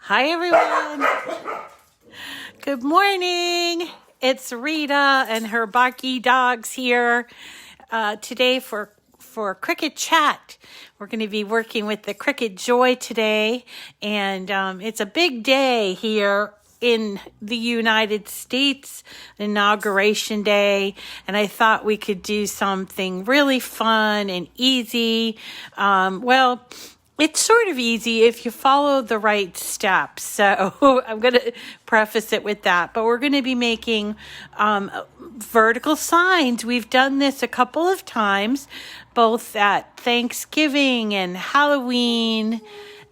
Hi everyone. Good morning. It's Rita and her barky dogs here today for Cricut Chat. We're going to be working with the Cricut Joy today, and it's a big day here in the United States, Inauguration Day, and I thought we could do something really fun and easy. It's sort of easy if you follow the right steps. So I'm going to preface it with that. But we're going to be making vertical signs. We've done this a couple of times, both at Thanksgiving and Halloween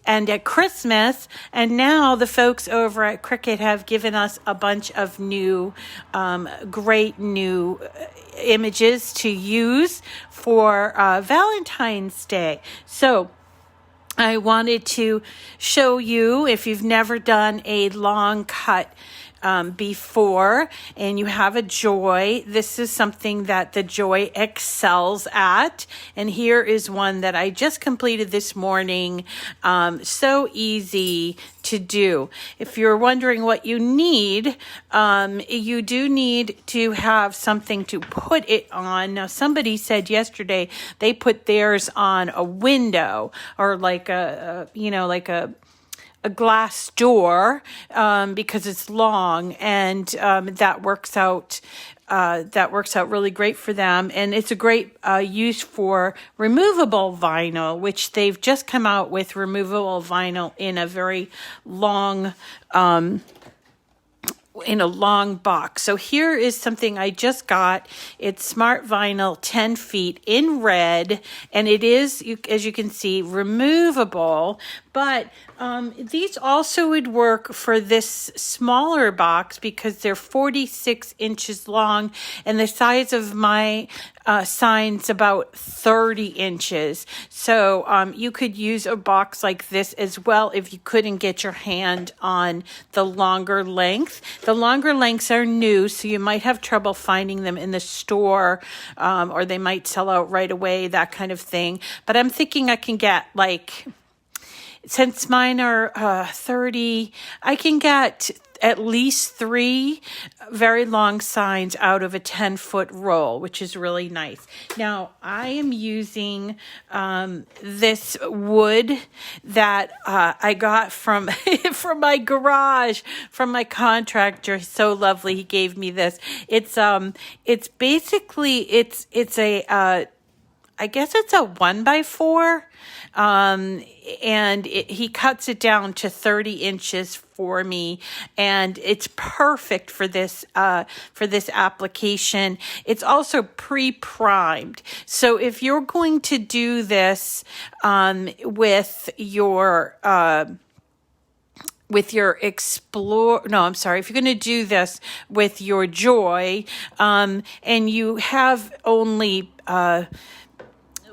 and at Christmas. And now the folks over at Cricut have given us a bunch of new, great new images to use for Valentine's Day. So I wanted to show you, if you've never done a long cut before and you have a Joy, this is something that the Joy excels at. And here is one that I just completed this morning. So easy to do. If you're wondering what you need, you do need to have something to put it on. Now, somebody said yesterday they put theirs on a window or like a glass door because it's long, and that works out really great for them. And it's a great use for removable vinyl, which they've just come out with removable vinyl in a very long box. So here is something I just got. It's Smart Vinyl 10 feet in red, and it is, as you can see, removable. But these also would work for this smaller box because they're 46 inches long, and the size of my sign's about 30 inches. So you could use a box like this as well if you couldn't get your hand on the longer length. The longer lengths are new, so you might have trouble finding them in the store, or they might sell out right away, that kind of thing. But I'm thinking I can get since mine are 30, I can get at least 3 very long signs out of a 10-foot roll, which is really nice. Now, I am using this wood that I got from from my garage, from my contractor. So lovely, he gave me this. It's basically a I guess it's a 1x4, and he cuts it down to 30 inches for me, and it's perfect for this application. It's also pre-primed. So if you're going to do this if you're going to do this with your Joy, and you have only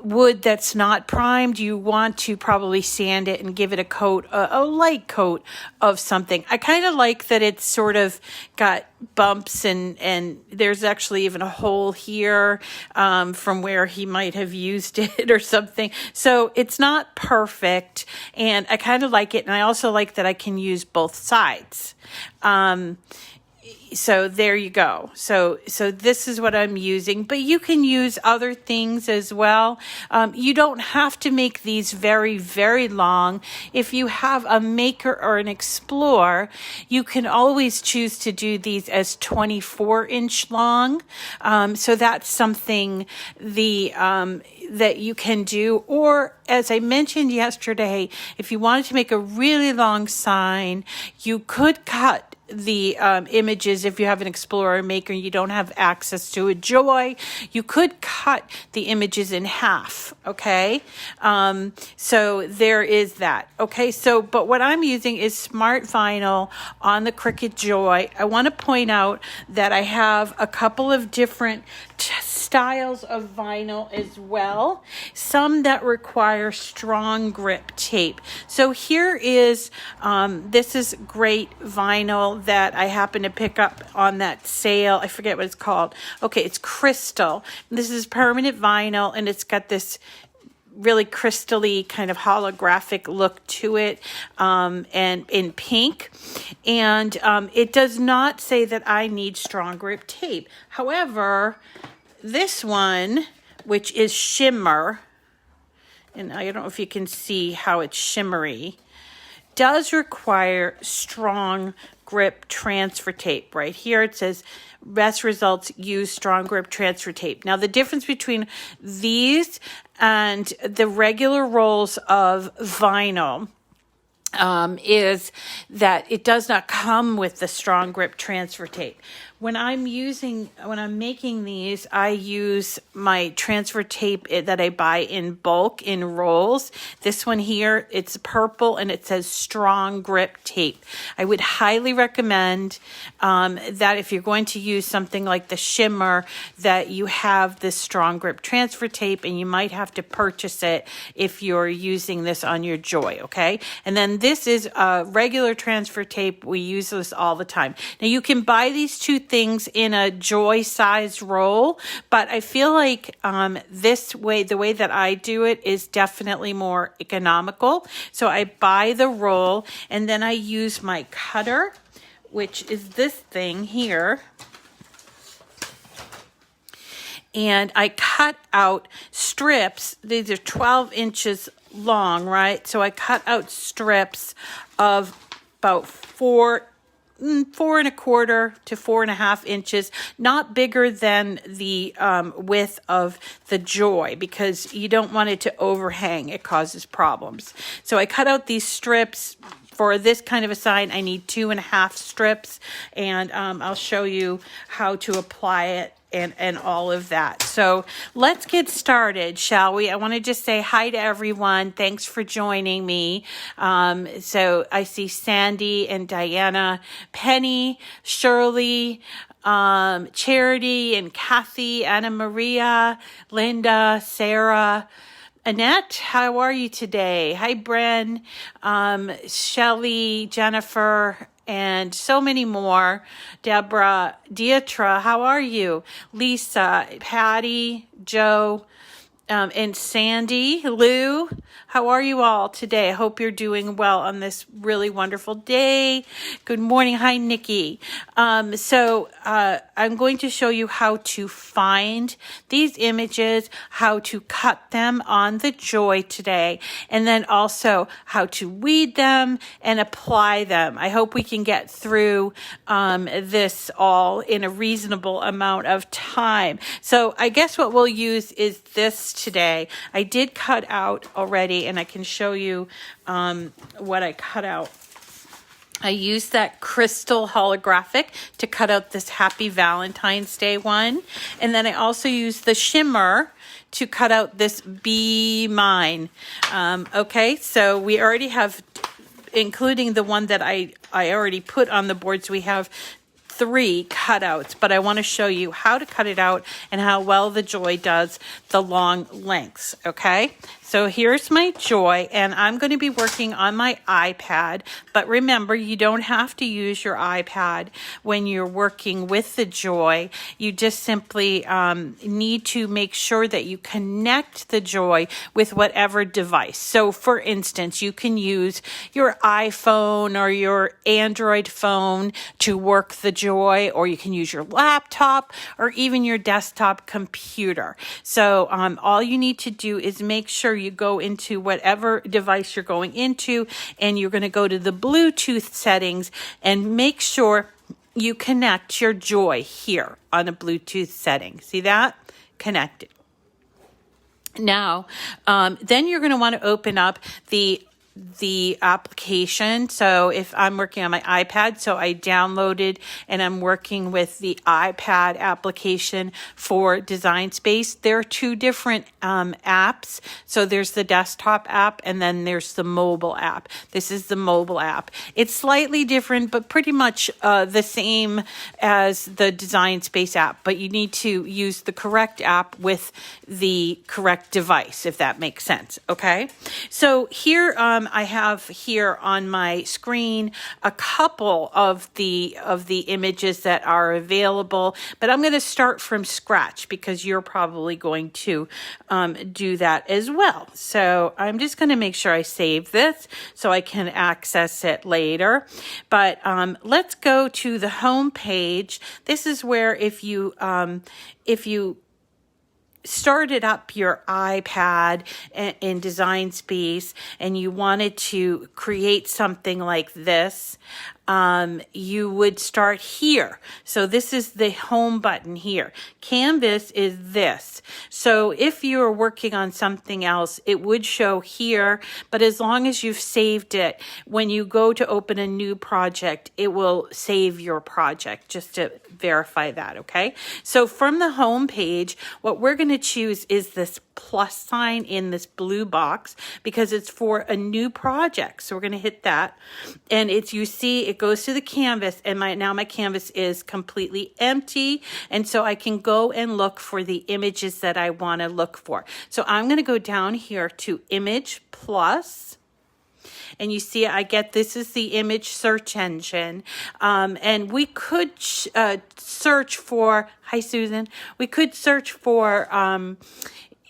wood that's not primed, you want to probably sand it and give it a light coat of something. I kind of like that it's sort of got bumps, and there's actually even a hole here from where he might have used it or something. So it's not perfect, and I kind of like it, and I also like that I can use both sides. So there you go. So this is what I'm using, but you can use other things as well. You don't have to make these very, very long. If you have a Maker or an Explorer, you can always choose to do these as 24-inch long. So that's something that you can do. Or, as I mentioned yesterday, if you wanted to make a really long sign, you could cut the images. If you have an Explorer Maker and you don't have access to a Joy, you could cut the images in half. Okay, so there is that. Okay, but what I'm using is Smart Vinyl on the Cricut Joy. I want to point out that I have a couple of different styles of vinyl as well, some that require strong grip tape. So here is this is great vinyl that I happened to pick up on that sale. I forget what it's called. Okay, it's Crystal. This is permanent vinyl, and it's got this really crystally kind of holographic look to it, and in pink. And it does not say that I need strong grip tape. However, this one, which is shimmer, and I don't know if you can see how it's shimmery, does require strong grip transfer tape. Right here it says best results, use strong grip transfer tape. Now the difference between these and the regular rolls of vinyl is that it does not come with the strong grip transfer tape. When I'm making these, I use my transfer tape that I buy in bulk in rolls. This one here, it's purple and it says strong grip tape. I would highly recommend that if you're going to use something like the shimmer, that you have this strong grip transfer tape, and you might have to purchase it if you're using this on your Joy, okay? And then this is regular transfer tape. We use this all the time. Now you can buy these two things in a Joy sized roll, but I feel like the way that I do it is definitely more economical. So I buy the roll and then I use my cutter, which is this thing here. And I cut out strips. These are 12 inches long, right? So I cut out strips of about 4.25 to 4.5 inches, not bigger than the width of the Joy, because you don't want it to overhang. It causes problems. So I cut out these strips. For this kind of a sign, I need 2.5 strips, and I'll show you how to apply it and all of that. So let's get started, shall we? I want to just say hi to everyone. Thanks for joining me. So I see Sandy and Diana, Penny, Shirley, Charity and Kathy, Anna Maria, Linda, Sarah, Annette, how are you today? Hi, Bren, Shelly, Jennifer, and so many more. Deborah, Dietra, how are you? Lisa, Patty, Joe, and Sandy, Lou, how are you all today? I hope you're doing well on this really wonderful day. Good morning. Hi, Nikki. So I'm going to show you how to find these images, how to cut them on the Joy today, and then also how to weed them and apply them. I hope we can get through this all in a reasonable amount of time. So I guess what we'll use is this today. I did cut out already, and I can show you what I cut out. I used that crystal holographic to cut out this Happy Valentine's Day one. And then I also used the shimmer to cut out this Be Mine. Okay, so we already have, including the one that I already put on the boards, we have 3 cutouts, but I want to show you how to cut it out and how well the Joy does the long lengths, okay? So here's my Joy, and I'm going to be working on my iPad, but remember, you don't have to use your iPad when you're working with the Joy. You just simply need to make sure that you connect the Joy with whatever device. So for instance, you can use your iPhone or your Android phone to work the Joy, or you can use your laptop or even your desktop computer. So all you need to do is make sure you go into whatever device you're going into, and you're going to go to the Bluetooth settings and make sure you connect your Joy here on a Bluetooth setting. See that? Connected. Now, then you're going to want to open up the application. So if I'm working on my iPad, so I downloaded and I'm working with the iPad application for Design Space. There are 2 different apps. So there's the desktop app and then there's the mobile app. This is the mobile app. It's slightly different, but pretty much the same as the Design Space app, but you need to use the correct app with the correct device, if that makes sense. Okay. So here, I have here on my screen a couple of the images that are available, but I'm going to start from scratch because you're probably going to do that as well. So I'm just going to make sure I save this so I can access it later. But let's go to the home page. This is where if you started up your iPad in Design Space and you wanted to create something like this, you would start here. So this is the home button here. Canvas is this. So if you're working on something else, it would show here, but as long as you've saved it, when you go to open a new project, it will save your project, just to verify that, okay? So from the home page, what we're going to choose is this plus sign in this blue box because it's for a new project. So we're going to hit that, and it's, you see it goes to the canvas, and now my canvas is completely empty, and so I can go and look for the images that I want to look for. So I'm going to go down here to Image Plus. And you see, I get, this is the image search engine. And we could search for, hi Susan, we could search for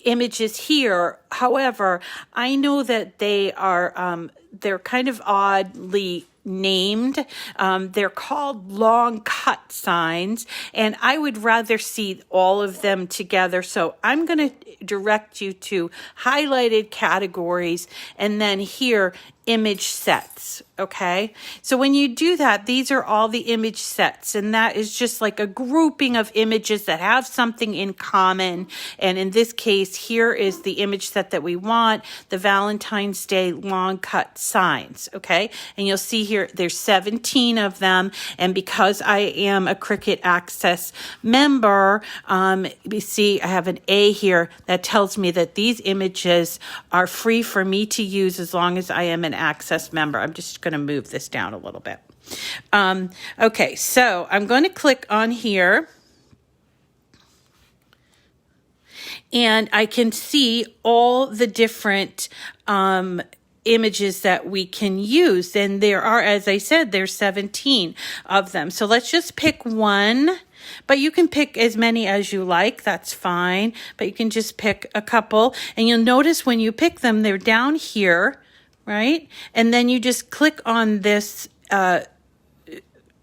images here. However, I know that they are, they're kind of oddly named. They're called long cut signs, and I would rather see all of them together. So I'm going to direct you to highlighted categories and then here image sets. Okay, so when you do that, these are all the image sets, and that is just like a grouping of images that have something in common. And in this case, here is the image set that we want, the Valentine's Day long cut signs. Okay, and you'll see here there's 17 of them, and because I am a Cricut Access member, you see I have an A here that tells me that these images are free for me to use as long as I am an Access member. I'm just going to move this down a little bit. Okay, so I'm going to click on here, and I can see all the different images that we can use, and there are, as I said, there's 17 of them. So let's just pick one, but you can pick as many as you like, that's fine, but you can just pick a couple, and you'll notice when you pick them, they're down here, right? And then you just click on this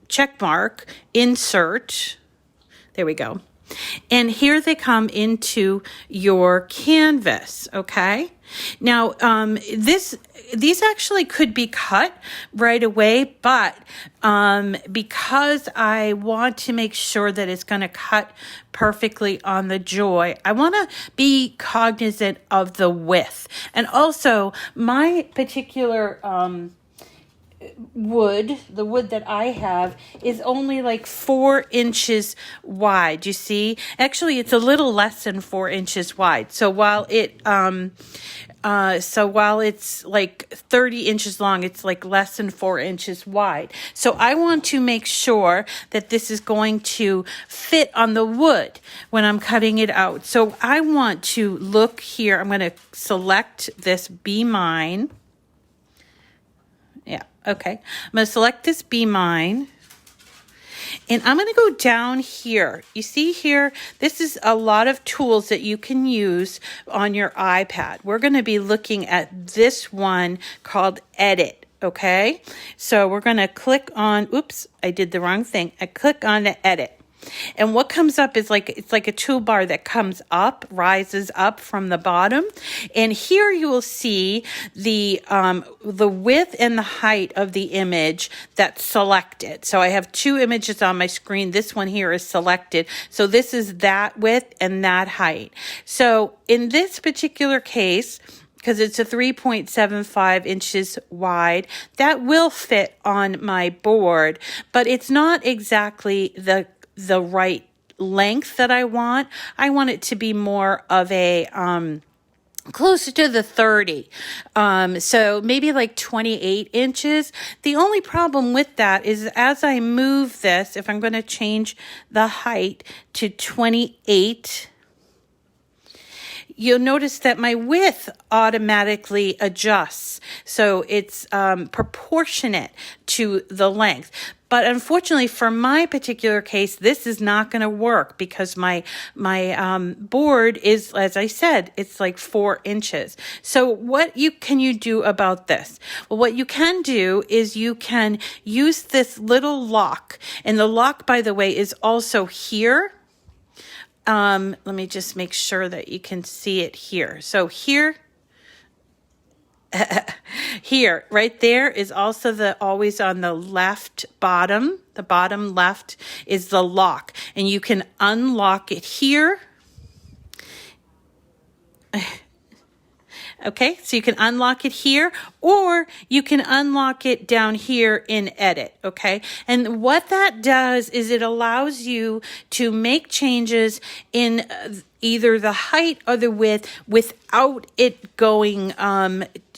check mark, insert, there we go. And here they come into your canvas, okay? Now, these actually could be cut right away, but because I want to make sure that it's going to cut perfectly on the Joy, I want to be cognizant of the width. And also, my particular the wood that I have is only like 4 inches wide. You see, actually it's a little less than 4 inches wide. So while it's like 30 inches long, it's like less than 4 inches wide. So I want to make sure that this is going to fit on the wood when I'm cutting it out. So I want to look here. I'm going to select this Be Mine. Yeah, okay. I'm going to select this Be Mine. And I'm going to go down here. You see here, this is a lot of tools that you can use on your iPad. We're going to be looking at this one called Edit, okay? So we're going to click on, oops, I did the wrong thing. I click on the Edit. And what comes up is like, it's like a toolbar that comes up, rises up from the bottom. And here you will see the width and the height of the image that's selected. So I have 2 images on my screen. This one here is selected. So this is that width and that height. So in this particular case, because it's a 3.75 inches wide, that will fit on my board, but it's not exactly the right length that I want. I want it to be more of a closer to the 30. So maybe like 28 inches. The only problem with that is as I move this, if I'm going to change the height to 28, you'll notice that my width automatically adjusts. So it's proportionate to the length. But unfortunately, for my particular case, this is not going to work because my board is, as I said, it's like 4 inches. So what can you do about this? Well, what you can do is you can use this little lock. And the lock, by the way, is also here. Let me just make sure that you can see it here. So here, here, right there is also always on the left bottom. The bottom left is the lock, and you can unlock it here. Okay, so you can unlock it here, or you can unlock it down here in Edit, okay? And what that does is it allows you to make changes in either the height or the width without it going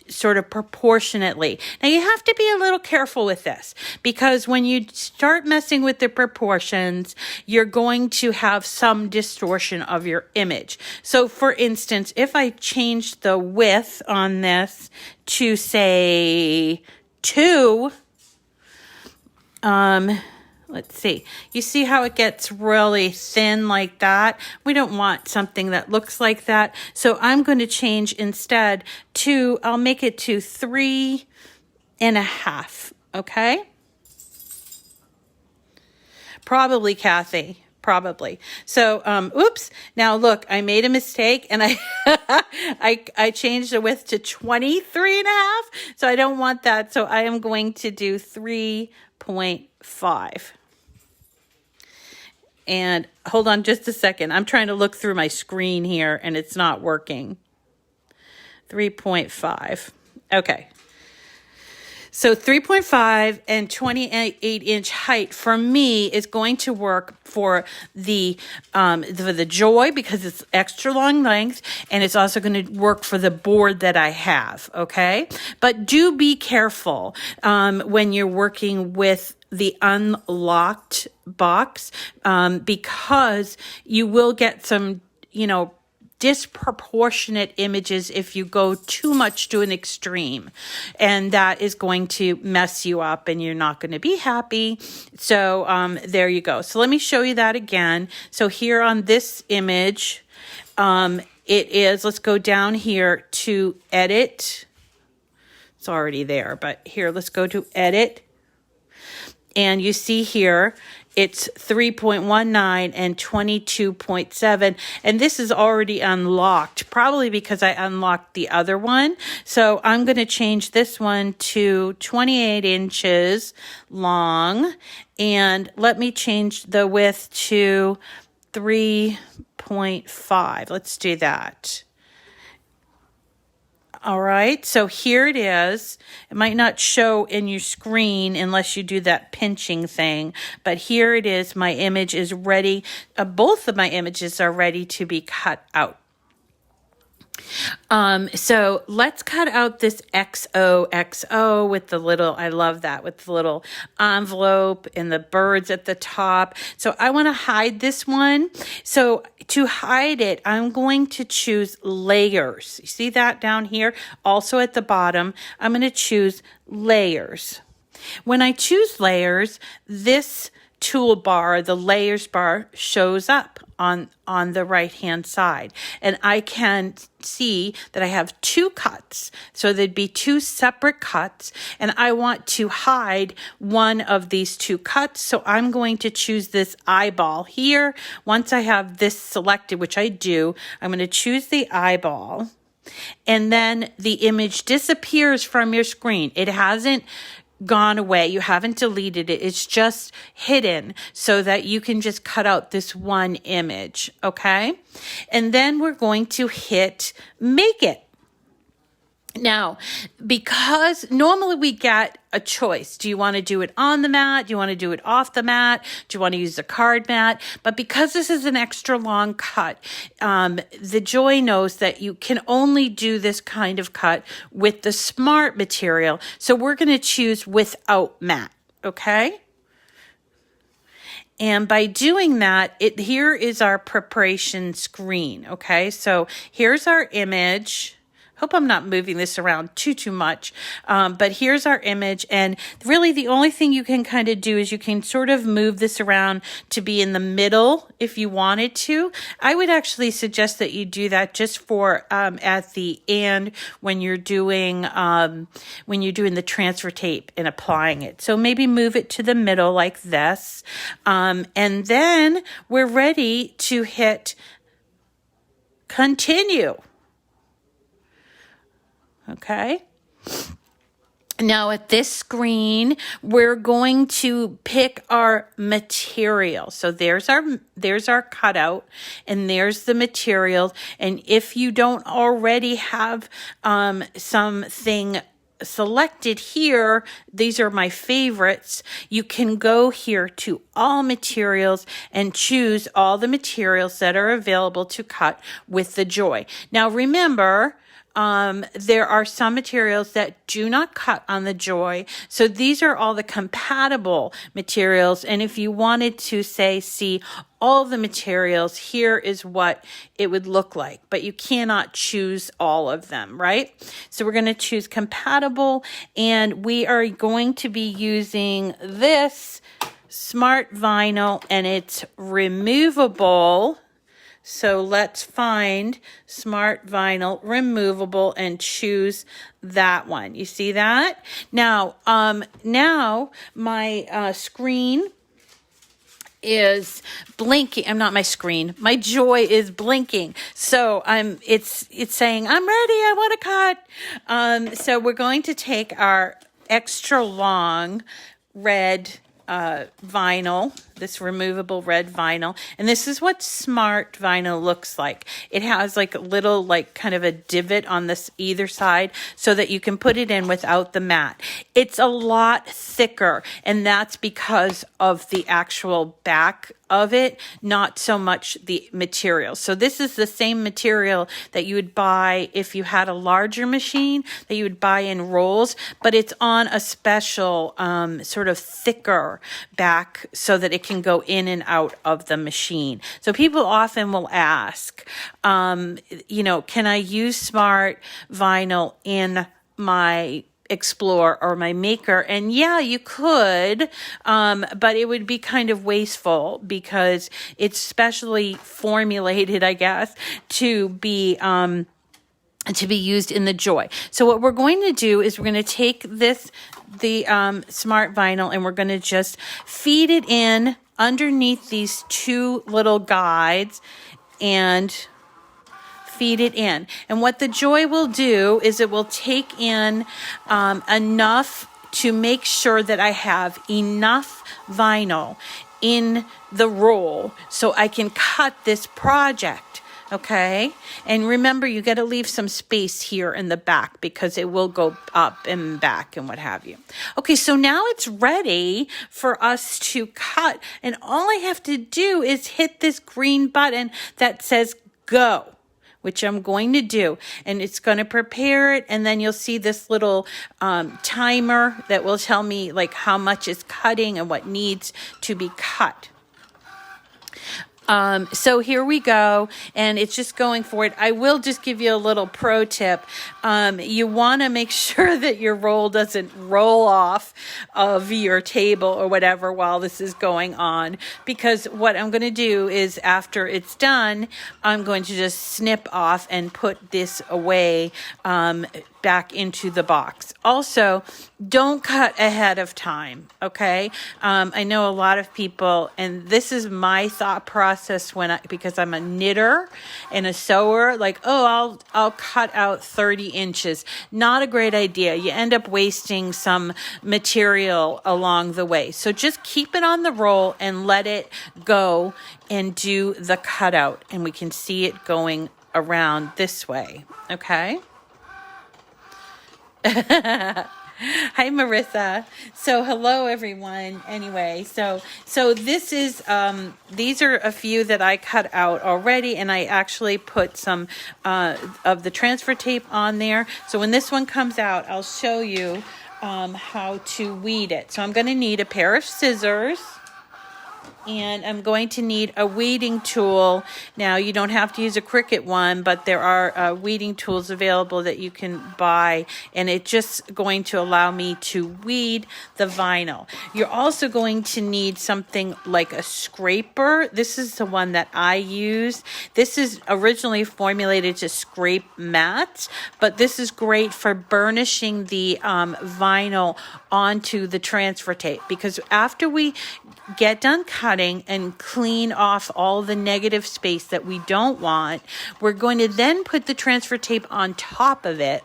sort of proportionately. Now you have to be a little careful with this because when you start messing with the proportions, you're going to have some distortion of your image. So for instance, if I change the width on this to say 2, let's see. You see how it gets really thin like that? We don't want something that looks like that. So I'm going to change instead to, I'll make it to 3.5. Okay? Probably, Kathy. Probably. So, oops. Now look, I made a mistake and I changed the width to 23.5. So I don't want that. So I am going to do 3.5. And hold on just a second. I'm trying to look through my screen here and it's not working. 3.5. Okay. So 3.5 and 28-inch height for me is going to work for the Joy because it's extra long length, and it's also going to work for the board that I have, okay? But do be careful when you're working with the unlocked box because you will get some, disproportionate images if you go too much to an extreme, and that is going to mess you up and you're not going to be happy. So there you go. So let me show you that again. So here on this image, it is, let's go down here to Edit. It's already there, but here, let's go to Edit. And you see here, it's 3.19 and 22.7. And this is already unlocked, probably because I unlocked the other one. So I'm going to change this one to 28 inches long. And let me change the width to 3.5. Let's do that. All right, so here it is. It might not show in your screen unless you do that pinching thing, but here it is. My image is ready. Both of my images are ready to be cut out. So let's cut out this XOXO with the little, I love that, with the little envelope and the birds at the top. So I want to hide this one. So to hide it, I'm going to choose layers. You see that down here? Also at the bottom, I'm going to choose layers. When I choose layers, this toolbar, the layers bar, shows up on the right hand side, and I can see that I have 2 cuts, so there'd be 2 separate cuts, and I want to hide one of these 2 cuts, so I'm going to choose this eyeball here. Once I have this selected, which I do, I'm going to choose the eyeball, and then the image disappears from your screen. It hasn't gone away. You haven't deleted it. It's just hidden so that you can just cut out this one image. Okay. And then we're going to hit Make It. Now, because normally we get a choice. Do you want to do it on the mat? Do you want to do it off the mat? Do you want to use a card mat? But because this is an extra long cut, the Joy knows that you can only do this kind of cut with the Smart material. So we're going to choose without mat. Okay? And by doing that, here is our preparation screen, okay? So here's our image. Hope I'm not moving this around too much, but here's our image, and really the only thing you can kind of do is you can sort of move this around to be in the middle if you wanted to. I would actually suggest that you do that just for at the end when you're doing the transfer tape and applying it. So maybe move it to the middle like this, and then we're ready to hit continue. Okay. Now at this screen, we're going to pick our material. So there's our cutout, and there's the material. And if you don't already have something selected here, these are my favorites. You can go here to all materials and choose all the materials that are available to cut with the Joy. Now remember, there are some materials that do not cut on the Joy. So these are all the compatible materials. And if you wanted to see all the materials, here is what it would look like. But you cannot choose all of them, right? So we're going to choose compatible, and we are going to be using this smart vinyl, and it's removable. So let's find smart vinyl removable and choose that one. You see that? Now, my screen is blinking. My screen. My Joy is blinking. So it's saying, I'm ready. I want to cut. So we're going to take our extra long red vinyl, this removable red vinyl, and this is what smart vinyl looks like. It has like a little, like kind of a divot on this either side so that you can put it in without the mat. It's a lot thicker, and that's because of the actual back of it, not so much the material. So this is the same material that you would buy if you had a larger machine, that you would buy in rolls, but it's on a special sort of thicker back so that it can go in and out of the machine. So people often will ask, can I use smart vinyl in my Explore or my Maker? And yeah, you could, but it would be kind of wasteful because it's specially formulated, I guess, to be used in the Joy. So what we're going to do is we're going to take the smart vinyl, and we're going to just feed it in underneath these two little guides and feed it in. And what the Joy will do is it will take in enough to make sure that I have enough vinyl in the roll so I can cut this project. Okay. And remember, you got to leave some space here in the back because it will go up and back and what have you. Okay. So now it's ready for us to cut. And all I have to do is hit this green button that says go, which I'm going to do, and it's going to prepare it. And then you'll see this little timer that will tell me like how much is cutting and what needs to be cut. So here we go, and it's just going for it. I will just give you a little pro tip. You want to make sure that your roll doesn't roll off of your table or whatever while this is going on, because what I'm going to do is after it's done, I'm going to just snip off and put this away back into the box. Also, don't cut ahead of time, okay? I know a lot of people, and this is my thought process because I'm a knitter and a sewer, like, oh, I'll cut out 30 inches. Not a great idea. You end up wasting some material along the way. So just keep it on the roll and let it go and do the cutout, and we can see it going around this way, okay? Hi, Marissa. So hello, everyone. Anyway, so this is, these are a few that I cut out already, and I actually put some of the transfer tape on there. So when this one comes out, I'll show you how to weed it. So I'm going to need a pair of scissors. And I'm going to need a weeding tool. Now, you don't have to use a Cricut one, but there are weeding tools available that you can buy, and it's just going to allow me to weed the vinyl. You're also going to need something like a scraper. This is the one that I use. This is originally formulated to scrape mats, but this is great for burnishing the vinyl onto the transfer tape, because after we get done cutting and clean off all the negative space that we don't want, we're going to then put the transfer tape on top of it,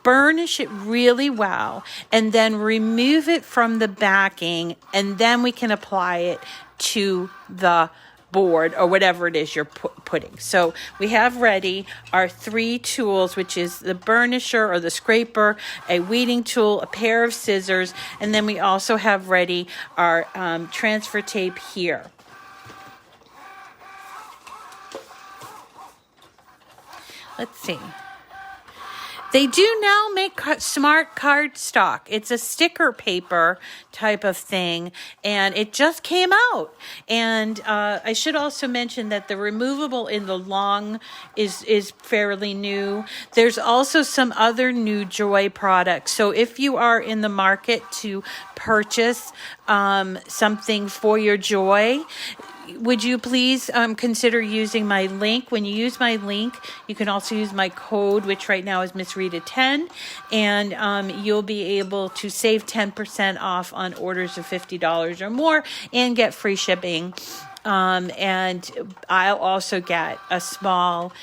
burnish it really well, and then remove it from the backing, and then we can apply it to the board or whatever it is you're putting. So we have ready our 3 tools, which is the burnisher or the scraper, a weeding tool, a pair of scissors, and then we also have ready our transfer tape here. Let's see. They do now make smart cardstock. It's a sticker paper type of thing, and it just came out. And I should also mention that the removable in the long is fairly new. There's also some other new Joy products. So if you are in the market to purchase something for your Joy, would you please consider using my link? When you use my link, you can also use my code, which right now is Miss Rita 10, and you'll be able to save 10% off on orders of $50 or more and get free shipping. And I'll also get a small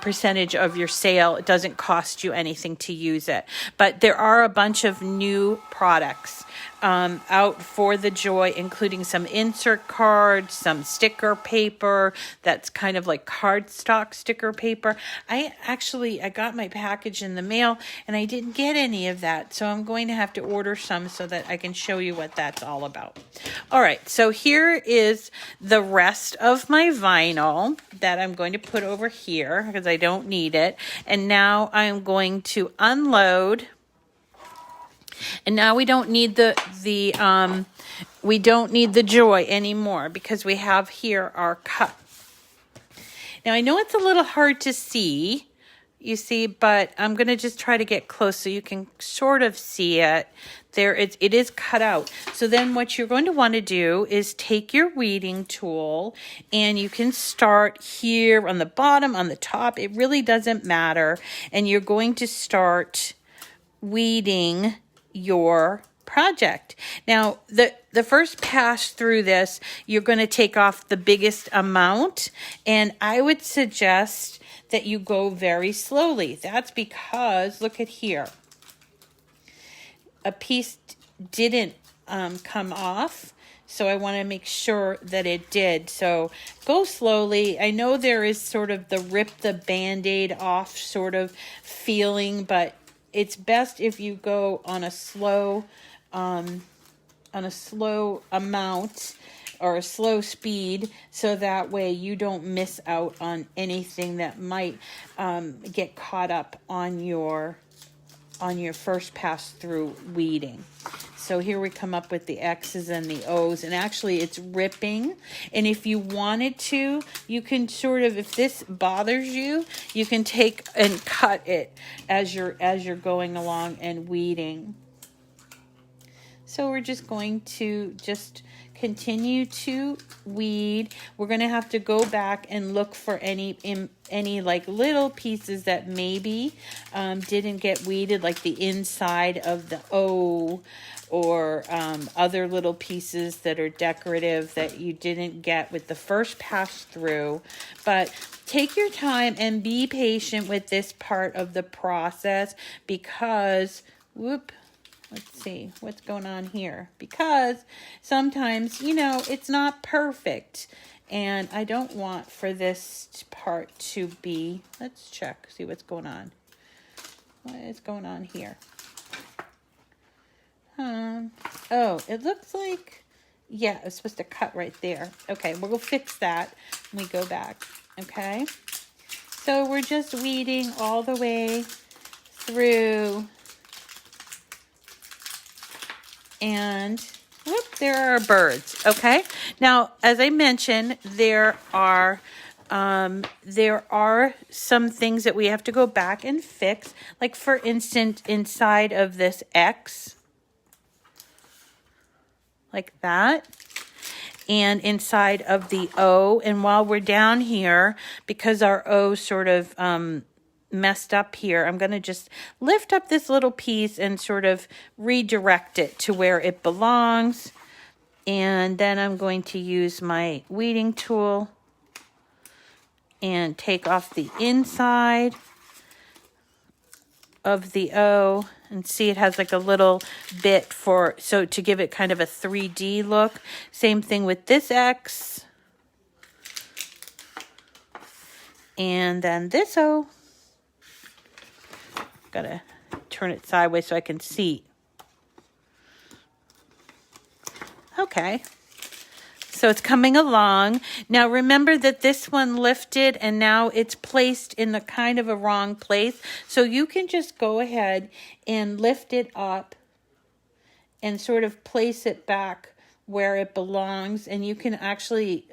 percentage of your sale. It doesn't cost you anything to use it. But there are a bunch of new products out for the Joy, including some insert cards, some sticker paper that's kind of like cardstock sticker paper. I got my package in the mail and I didn't get any of that, so I'm going to have to order some so that I can show you what that's all about. All right, so here is the rest of my vinyl that I'm going to put over here because I don't need it. And now I'm going to unload. And now we don't need the Joy anymore because we have here our cut. Now I know it's a little hard to see, you see, but I'm going to just try to get close so you can sort of see it. It is cut out. So then what you're going to want to do is take your weeding tool, and you can start here on the bottom, on the top. It really doesn't matter. And you're going to start weeding your project. Now, the first pass through this, you're going to take off the biggest amount, and I would suggest that you go very slowly. That's because, look at here, a piece didn't come off, so I want to make sure that it did. So go slowly. I know there is sort of the rip the Band-Aid off sort of feeling, but it's best if you go on a slow amount or a slow speed, so that way you don't miss out on anything that might get caught up on your first pass through weeding. So here we come up with the X's and the O's, and actually it's ripping. And if you wanted to, you can sort of, if this bothers you, you can take and cut it as you're going along and weeding. So we're just going to continue to weed. We're going to have to go back and look for any like little pieces that maybe didn't get weeded, like the inside of the O, or other little pieces that are decorative that you didn't get with the first pass through. But take your time and be patient with this part of the process, because let's see what's going on here, because sometimes, it's not perfect, and I don't want for this part to be, let's check, see what's going on. What is going on here? Oh, it looks like, yeah, it's supposed to cut right there. Okay, we'll fix that when we go back. Okay, so we're just weeding all the way through, and Whoop, there are birds. Okay. Now, as I mentioned, there are some things that we have to go back and fix. Like, for instance, inside of this X, like that, and inside of the O. And while we're down here, because our O sort of messed up here, I'm going to just lift up this little piece and sort of redirect it to where it belongs. And then I'm going to use my weeding tool and take off the inside of the O, and see it has like a little bit so to give it kind of a 3D look. Same thing with this X. And then this O. Gotta turn it sideways so I can see. Okay. So it's coming along. Now remember that this one lifted and now it's placed in the kind of a wrong place. So you can just go ahead and lift it up and sort of place it back where it belongs. And you can actually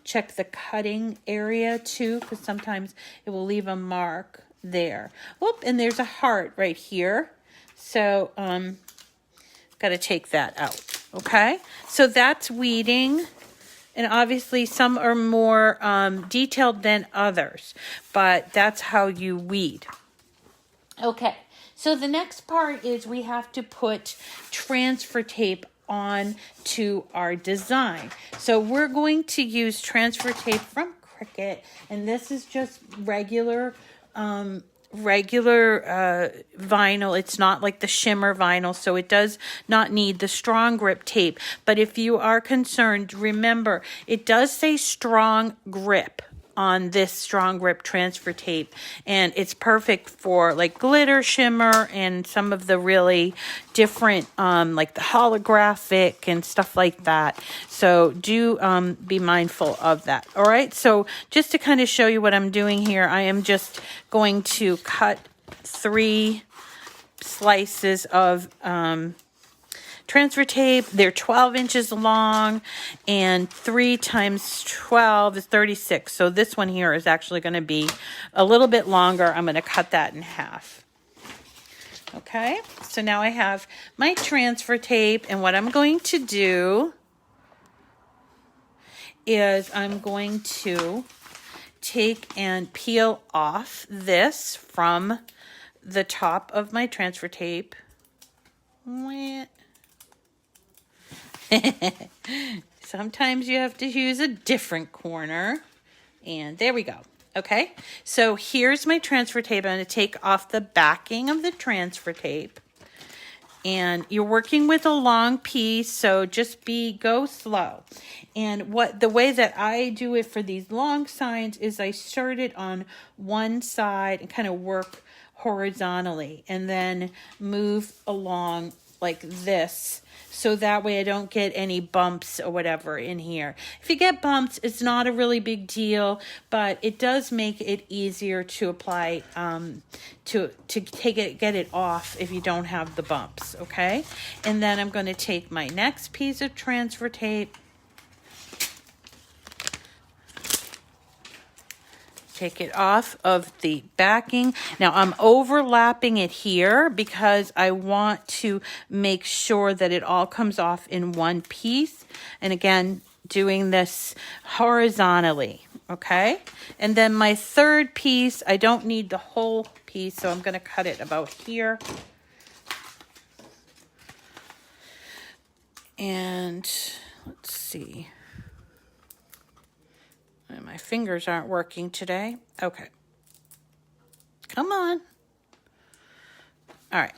check the cutting area too, because sometimes it will leave a mark there. Whoop, and there's a heart right here. So got to take that out. Okay, so that's weeding, and obviously some are more detailed than others, but that's how you weed. Okay, so the next part is we have to put transfer tape on to our design. So we're going to use transfer tape from Cricut, and this is just regular vinyl. It's not like the shimmer vinyl, so it does not need the strong grip tape. But if you are concerned, remember it does say strong grip on this strong grip transfer tape, and it's perfect for like glitter shimmer and some of the really different like the holographic and stuff like that. So do be mindful of that. All right, so just to kind of show you what I'm doing here, I am just going to cut 3 slices of transfer tape. They're 12 inches long, and 3 times 12 is 36. So this one here is actually going to be a little bit longer. I'm going to cut that in half. Okay, so now I have my transfer tape, and what I'm going to do is I'm going to take and peel off this from the top of my transfer tape. Sometimes you have to use a different corner. And there we go. Okay, so here's my transfer tape. I'm going to take off the backing of the transfer tape. And you're working with a long piece, so just go slow. And the way that I do it for these long signs is I start it on one side and kind of work horizontally and then move along like this, so that way I don't get any bumps or whatever in here. If you get bumps, it's not a really big deal, but it does make it easier to apply, to get it off if you don't have the bumps, okay? And then I'm going to take my next piece of transfer tape, take it off of the backing. Now I'm overlapping it here because I want to make sure that it all comes off in one piece. And again, doing this horizontally, okay? And then my third piece, I don't need the whole piece, so I'm going to cut it about here. And let's see. My fingers aren't working today. Okay. Come on. All right.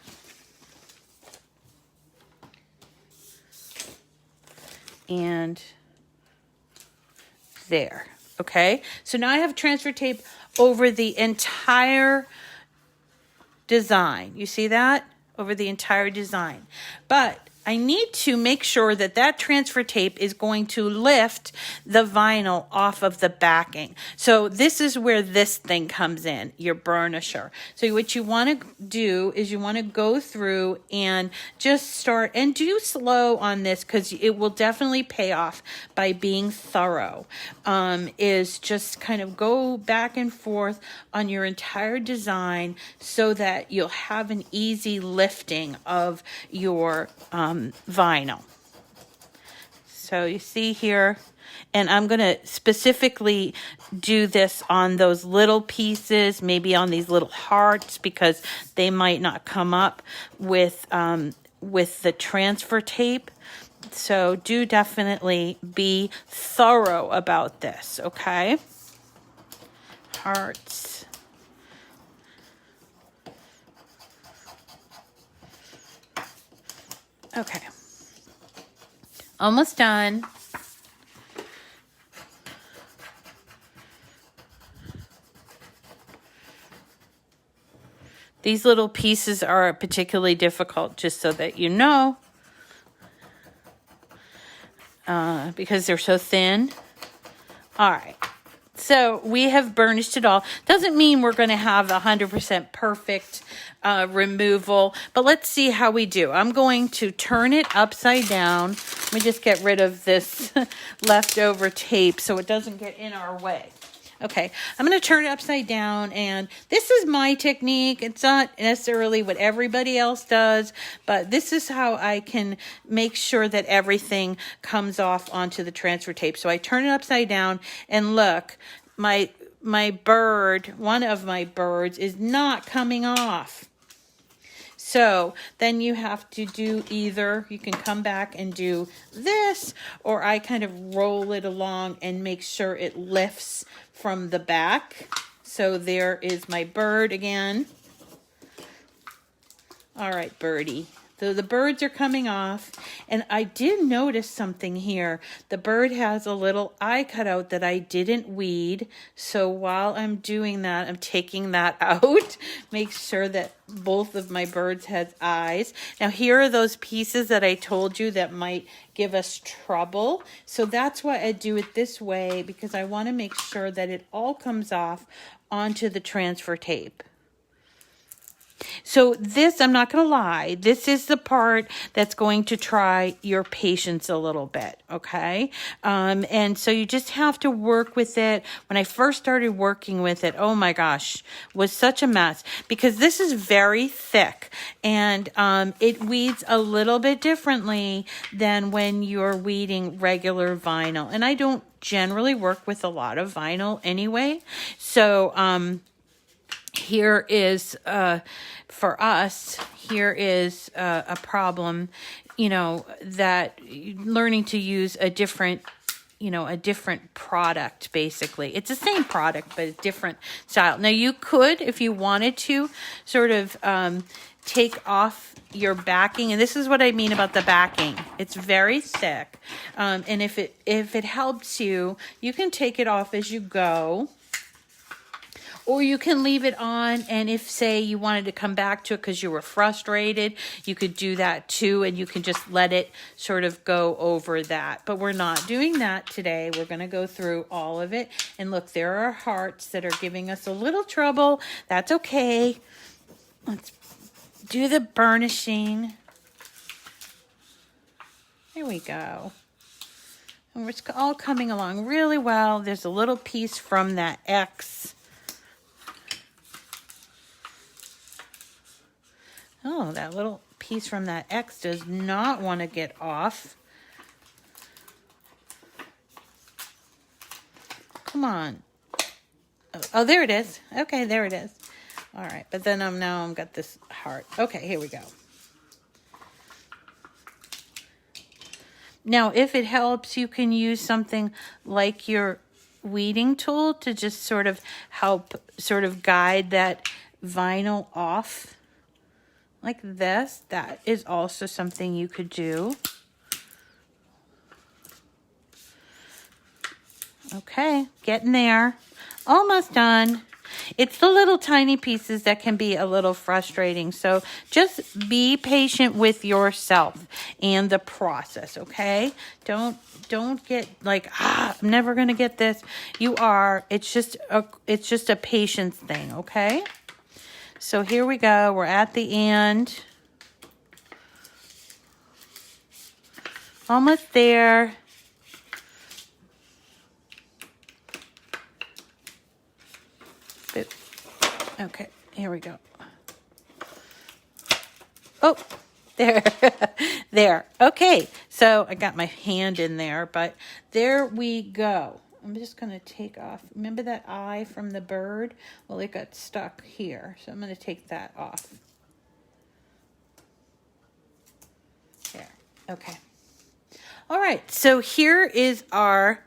And there. Okay. So now I have transfer tape over the entire design. You see that? Over the entire design. But I need to make sure that that transfer tape is going to lift the vinyl off of the backing. So this is where this thing comes in, your burnisher. So what you want to do is you want to go through and just start, and do slow on this because it will definitely pay off by being thorough. Is just kind of go back and forth on your entire design so that you'll have an easy lifting of your vinyl. So you see here, and I'm going to specifically do this on those little pieces, maybe on these little hearts, because they might not come up with the transfer tape. So do definitely be thorough about this, okay? Hearts. Okay. Almost done. These little pieces are particularly difficult, just so that you know, because they're so thin. All right. So we have burnished it all. Doesn't mean we're going to have 100% perfect removal, but let's see how we do. I'm going to turn it upside down. Let me just get rid of this leftover tape so it doesn't get in our way. Okay, I'm going to turn it upside down, and this is my technique. It's not necessarily what everybody else does, but this is how I can make sure that everything comes off onto the transfer tape. So I turn it upside down, and look, my bird, one of my birds, is not coming off. So then you have to do either, you can come back and do this, or I kind of roll it along and make sure it lifts from the back. So there is my bird again. All right, birdie. So the birds are coming off, and I did notice something here. The bird has a little eye cutout that I didn't weed. So while I'm doing that, I'm taking that out. Make sure that both of my birds have eyes. Now here are those pieces that I told you that might give us trouble. So that's why I do it this way, because I want to make sure that it all comes off onto the transfer tape. So this, I'm not going to lie, this is the part that's going to try your patience a little bit, okay? And so you just have to work with it. When I first started working with it, oh my gosh, was such a mess, because this is very thick, and it weeds a little bit differently than when you're weeding regular vinyl. And I don't generally work with a lot of vinyl anyway, so here is, for us, here is a problem, that learning to use a different product, basically. It's the same product, but a different style. Now, you could, if you wanted to, sort of take off your backing, and this is what I mean about the backing. It's very thick, and if it helps you, you can take it off as you go. Or you can leave it on, and if, say, you wanted to come back to it because you were frustrated, you could do that too, and you can just let it sort of go over that. But we're not doing that today. We're going to go through all of it. And look, there are hearts that are giving us a little trouble. That's okay. Let's do the burnishing. There we go. And it's all coming along really well. There's a little piece from that X. Oh, that little piece from that X does not want to get off. Come on. Oh, there it is. Okay, there it is. All right, but then now I've got this heart. Okay, here we go. Now, if it helps, you can use something like your weeding tool to just sort of help sort of guide that vinyl off. Like this. That is also something you could do. Okay, getting there. Almost done. It's the little tiny pieces that can be a little frustrating. So just be patient with yourself and the process, okay? Don't get like, I'm never going to get this. You are. It's just a patience thing, okay? So here we go. We're at the end. Almost there. Okay, here we go. Oh, there. There. Okay, so I got my hand in there, but there we go. I'm just going to take off. Remember that eye from the bird? Well, it got stuck here, so I'm going to take that off. There. Okay. All right, so here is our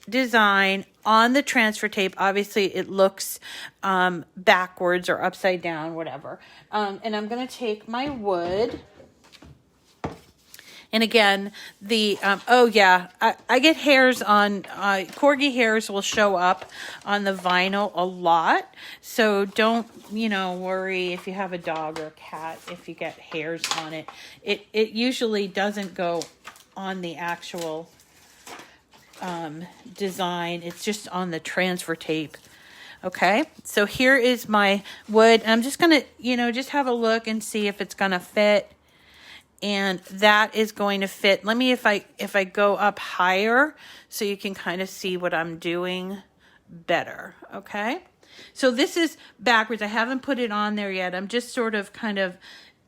design on the transfer tape. Obviously it looks backwards or upside down, whatever. And I'm going to take my wood. And again, the, oh yeah, I get hairs on, corgi hairs will show up on the vinyl a lot. So don't, worry if you have a dog or a cat, if you get hairs on it. It usually doesn't go on the actual design. It's just on the transfer tape. Okay, so here is my wood. I'm just gonna, just have a look and see if it's gonna fit. And that is going to fit. Let me, if I go up higher, so you can kind of see what I'm doing better. Okay, so this is backwards. I haven't put it on there yet. I'm just sort of kind of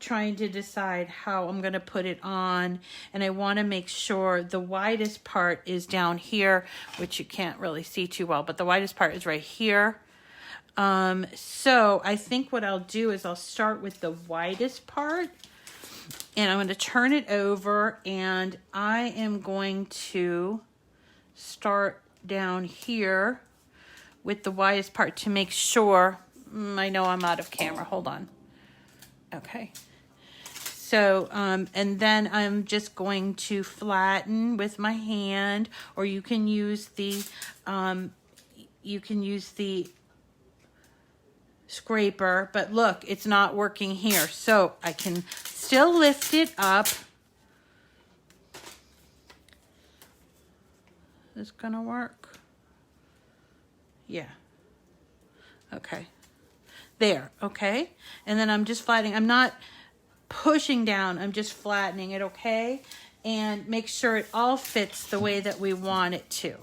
trying to decide how I'm going to put it on, and I want to make sure the widest part is down here, which you can't really see too well, but the widest part is right here. So I think what I'll do is I'll start with the widest part, and I'm going to turn it over, and I am going to start down here with the widest part to make sure. I know I'm out of camera. Hold on. Okay. So, and then I'm just going to flatten with my hand, or you can use the scraper, but look, it's not working here. So I can still lift it up. Is this gonna work? Yeah. Okay. There, okay? And then I'm just flattening. I'm not pushing down, I'm just flattening it, okay? And make sure it all fits the way that we want it to,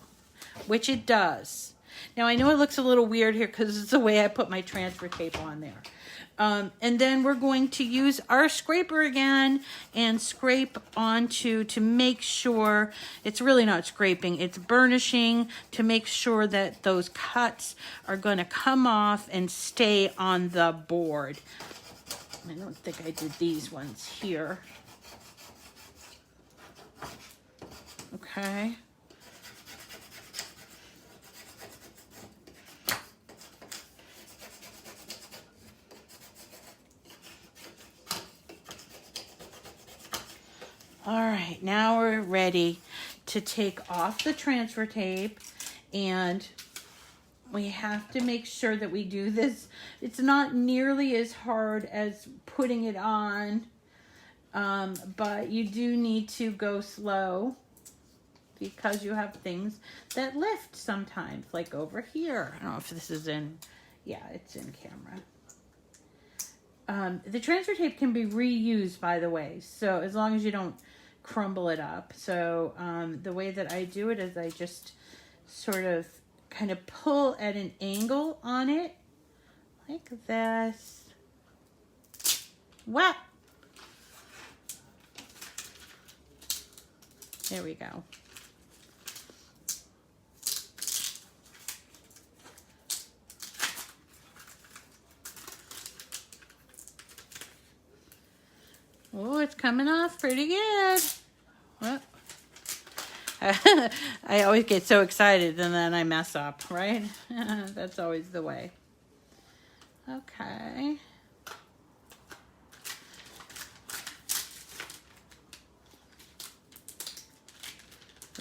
which it does. Now I know it looks a little weird here because it's the way I put my transfer tape on there. And then we're going to use our scraper again and scrape onto to make sure, it's really not scraping, it's burnishing to make sure that those cuts are going to come off and stay on the board. I don't think I did these ones here. Okay. All right, now we're ready to take off the transfer tape, and we have to make sure that we do this. It's not nearly as hard as putting it on, but you do need to go slow because you have things that lift sometimes, like over here. I don't know if this is in, yeah, it's in camera. The transfer tape can be reused, by the way, so as long as you don't crumble it up. So the way that I do it is I just sort of kind of pull at an angle on it like this. Wow. There we go. Oh, it's coming off pretty good. Well, I always get so excited and then I mess up, right? That's always the way. Okay.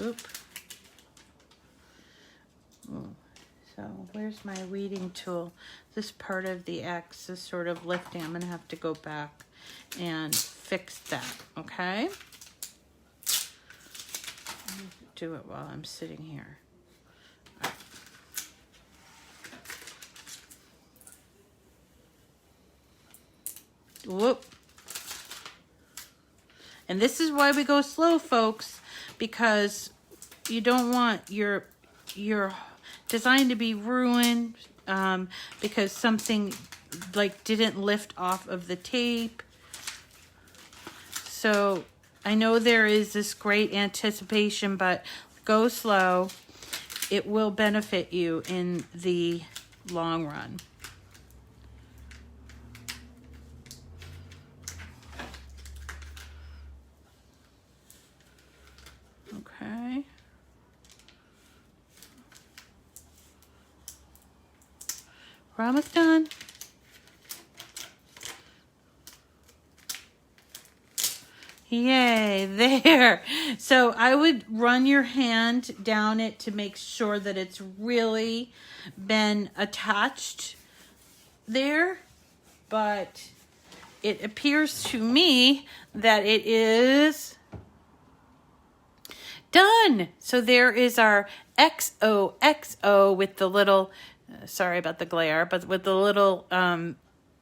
Oop. Ooh. So where's my weeding tool? This part of the X is sort of lifting. I'm gonna have to go back and fix that, okay? Do it while I'm sitting here. Whoop. And this is why we go slow, folks, because you don't want your design to be ruined because something like didn't lift off of the tape. So I know there is this great anticipation, but go slow. It will benefit you in the long run. Okay. We're almost done. Yay, there. So I would run your hand down it to make sure that it's really been attached there. But it appears to me that it is done. So there is our XOXO with the little, sorry about the glare, but with the little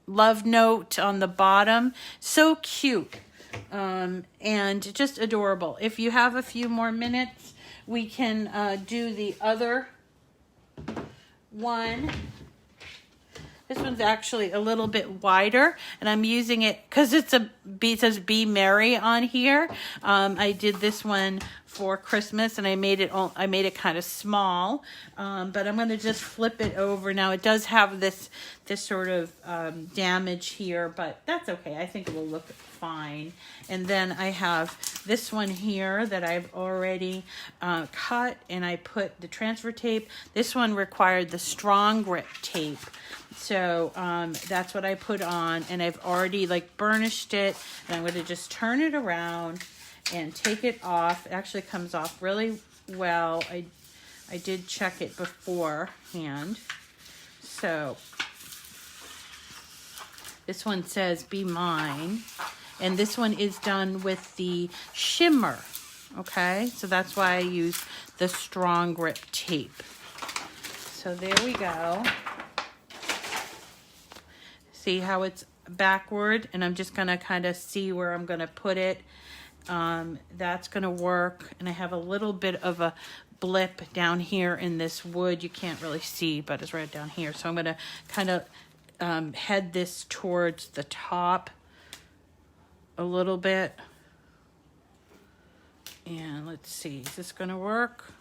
love note on the bottom. So cute. And just adorable. If you have a few more minutes, we can do the other one. This one's actually a little bit wider, and I'm using it because it says Be Merry on here. I did this one for Christmas, and I made it kind of small, but I'm going to just flip it over. Now it does have this sort of damage here, but that's okay. I think it will look fine. And then I have this one here that I've already cut, and I put the transfer tape. This one required the strong grip tape. So that's what I put on, and I've already like burnished it, and I'm going to just turn it around and take it off. It actually comes off really well. I did check it beforehand. So this one says Be Mine, and this one is done with the shimmer. Okay, so that's why I use the strong grip tape. So there we go. See how it's backward, and I'm just gonna kind of see where I'm gonna put it. That's gonna work, and I have a little bit of a blip down here in this wood. You can't really see, but it's right down here. So I'm gonna kind of head this towards the top a little bit. And let's see, is this gonna work?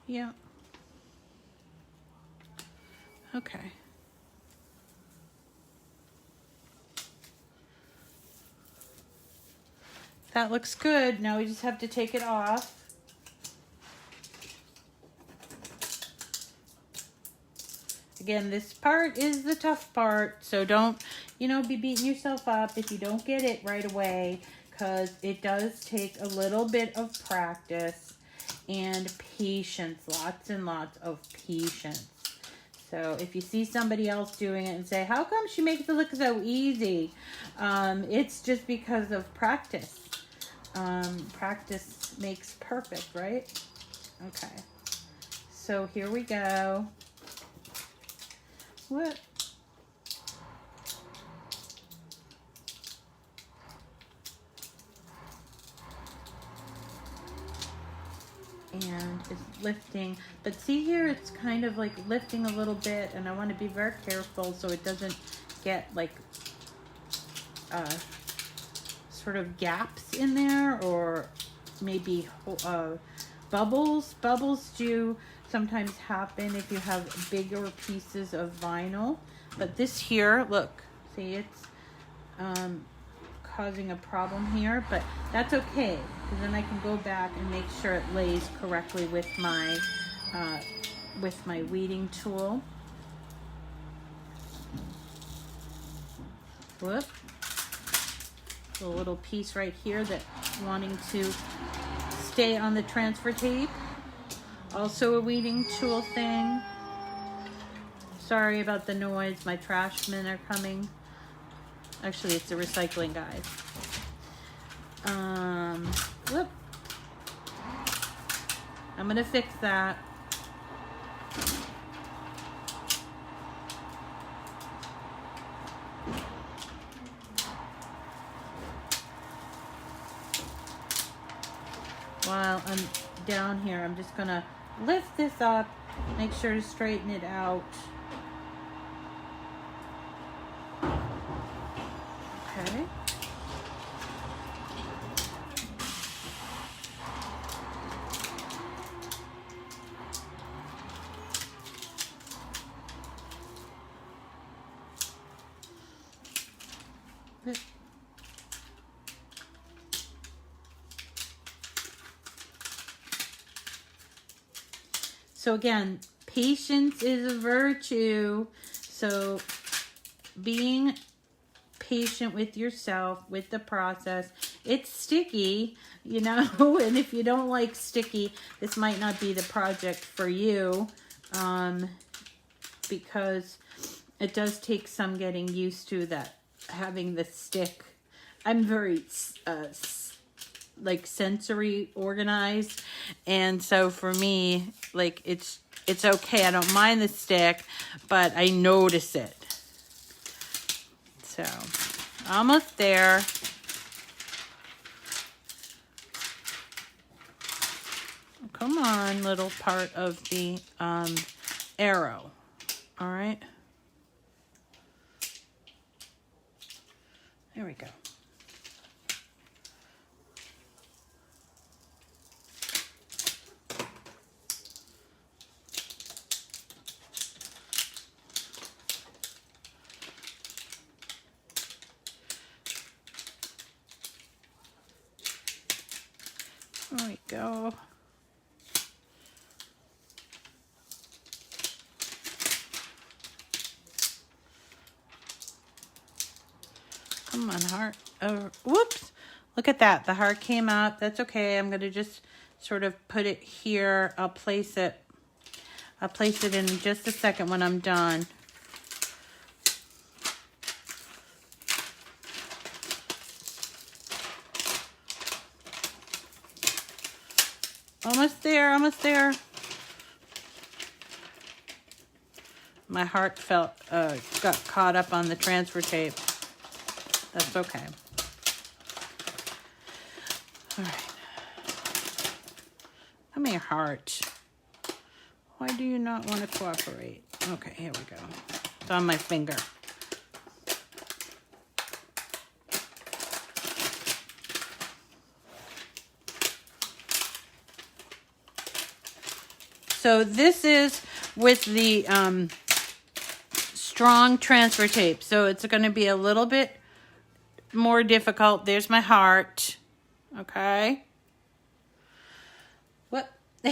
Yeah. Okay. That looks good. Now we just have to take it off. Again, this part is the tough part, so don't, be beating yourself up if you don't get it right away, because it does take a little bit of practice and patience, lots and lots of patience. So if you see somebody else doing it and say, how come she makes it look so easy? It's just because of practice. Practice makes perfect, right? Okay. So here we go. What? And it's lifting, but see here, it's kind of like lifting a little bit, and I want to be very careful so it doesn't get like sort of gaps in there, or maybe bubbles. Bubbles do sometimes happen if you have bigger pieces of vinyl, but this here, look, see, it's causing a problem here, but that's okay, because then I can go back and make sure it lays correctly with my weeding tool. Whoop. A little piece right here that wanting to stay on the transfer tape. Also a weeding tool thing. Sorry about the noise. My trash men are coming. Actually, it's the recycling guys. Whoop. I'm gonna fix that. While I'm down here, I'm just gonna lift this up, make sure to straighten it out. Okay. So again, patience is a virtue. So being patient with yourself, with the process. It's sticky, you know, and if you don't like sticky, this might not be the project for you, because it does take some getting used to that, having the stick. I'm very like sensory organized, and so for me, like it's okay. I don't mind the stick, but I notice it. So almost there. Come on, little part of the arrow. All right, there we go. There we go. Come on, heart. Oh, whoops. Look at that. The heart came up. That's okay. I'm going to just sort of put it here. I'll place it in just a second when I'm done. Almost there, almost there. My heart got caught up on the transfer tape. That's okay. All right. Come here, heart. Why do you not want to cooperate? Okay, here we go. It's on my finger. So this is with the strong transfer tape. So it's going to be a little bit more difficult. There's my heart. Okay. Whoop. All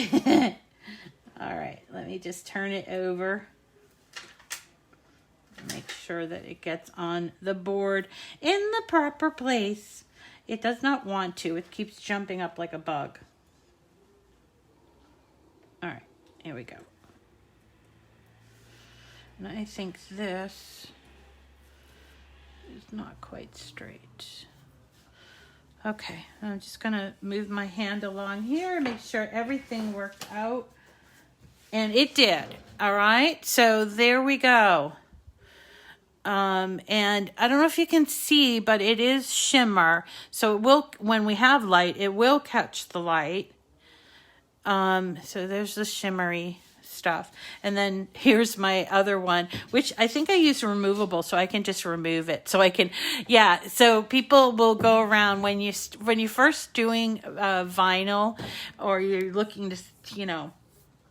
right. Let me just turn it over. Make sure that it gets on the board in the proper place. It does not want to. It keeps jumping up like a bug. All right. Here we go. And I think this is not quite straight. Okay, I'm just gonna move my hand along here, make sure everything worked out. And it did, all right? So there we go. And I don't know if you can see, but it is shimmer. So it will, when we have light, it will catch the light. So there's the shimmery stuff. And then here's my other one, which I think I use removable, so I can just remove it. So I can, yeah. So people will go around when you're first doing vinyl, or you're looking to, you know,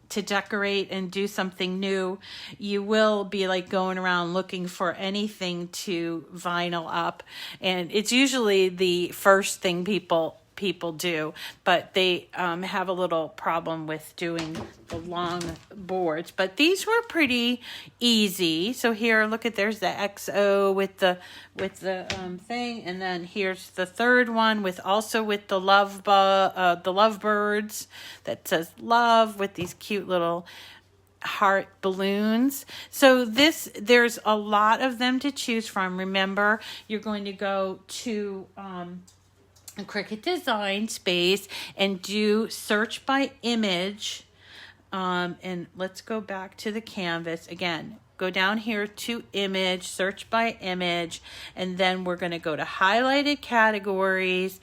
to decorate and do something new, you will be like going around looking for anything to vinyl up. And it's usually the first thing people people do, but they have a little problem with doing the long boards. But these were pretty easy. So here, look at, there's the XO with the thing, and then here's the third one with the lovebirds that says love with these cute little heart balloons. So there's a lot of them to choose from. Remember, you're going to go to a Cricut design space and do search by image. And let's go back to the canvas again. Go down here to image, search by image, and then we're going to go to highlighted categories,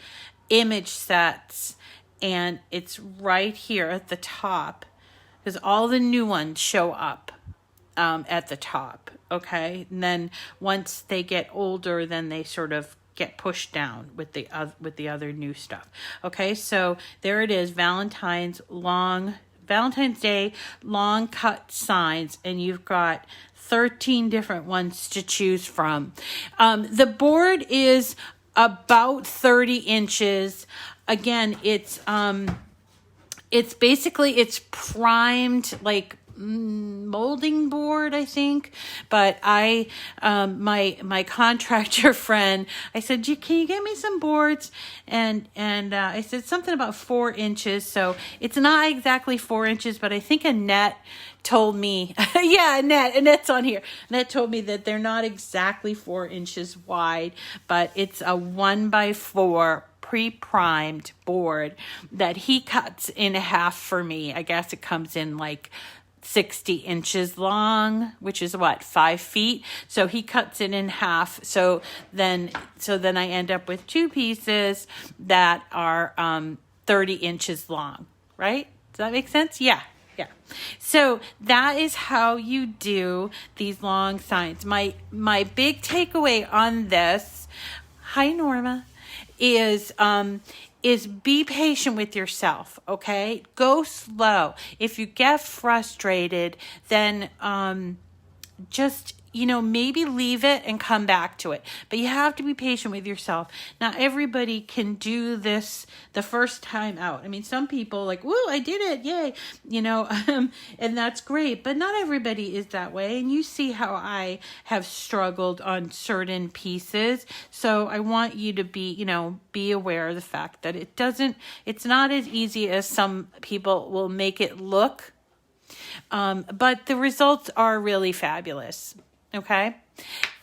image sets, and it's right here at the top, because all the new ones show up at the top, okay? And then once they get older, then they sort of get pushed down with the other new stuff. Okay, so there it is, Valentine's Day long cut signs, and you've got 13 different ones to choose from. The board is about 30 inches. Again, it's primed, like molding board, I think. But my contractor friend, I said, can you get me some boards? And I said something about 4 inches. So it's not exactly 4 inches, but I think Annette told me, yeah, Annette's on here. Annette told me that they're not exactly 4 inches wide, but it's a 1x4 pre-primed board that he cuts in half for me. I guess it comes in like 60 inches long, which is what, 5 feet. So he cuts it in half. So then I end up with 2 pieces that are 30 inches long, right? Does that make sense? Yeah. So that is how you do these long signs. My big takeaway on this, hi Norma, is be patient with yourself, okay? Go slow. If you get frustrated, then just, maybe leave it and come back to it. But you have to be patient with yourself. Not everybody can do this the first time out. I mean, some people like, woo, I did it, yay, and that's great. But not everybody is that way. And you see how I have struggled on certain pieces. So I want you to be aware of the fact that it's not as easy as some people will make it look. But the results are really fabulous. Okay.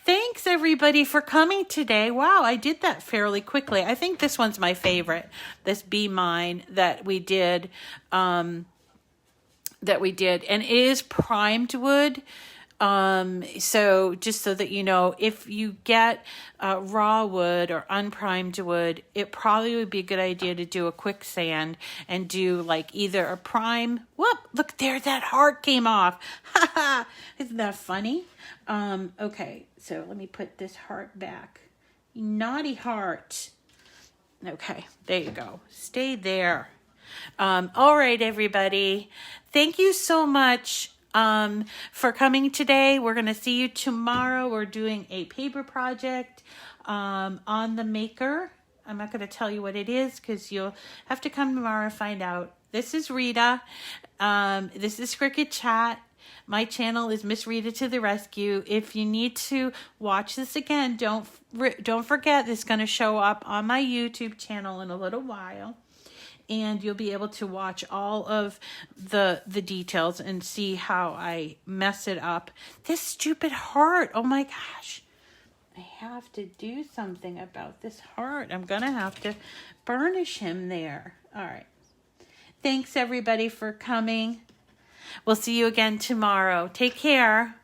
Thanks everybody for coming today. Wow, I did that fairly quickly. I think this one's my favorite. This Be Mine that we did, and it is primed wood. So just so that you know, if you get raw wood or unprimed wood, it probably would be a good idea to do a quick sand and do like either a prime. Whoop! Look there, that heart came off. Isn't that funny? Okay, so let me put this heart back. Naughty heart. Okay, there you go. Stay there. All right, everybody. Thank you so much for coming today. We're going to see you tomorrow. We're doing a paper project on the maker. I'm not going to tell you what it is because you'll have to come tomorrow and find out. This is Rita. This is Cricut Chat. My channel is Miss Rita to the rescue. If you need to watch this again, don't forget this is going to show up on my YouTube channel in a little while. And you'll be able to watch all of the details and see how I mess it up. This stupid heart. Oh my gosh. I have to do something about this heart. I'm going to have to burnish him there. All right. Thanks everybody for coming. We'll see you again tomorrow. Take care.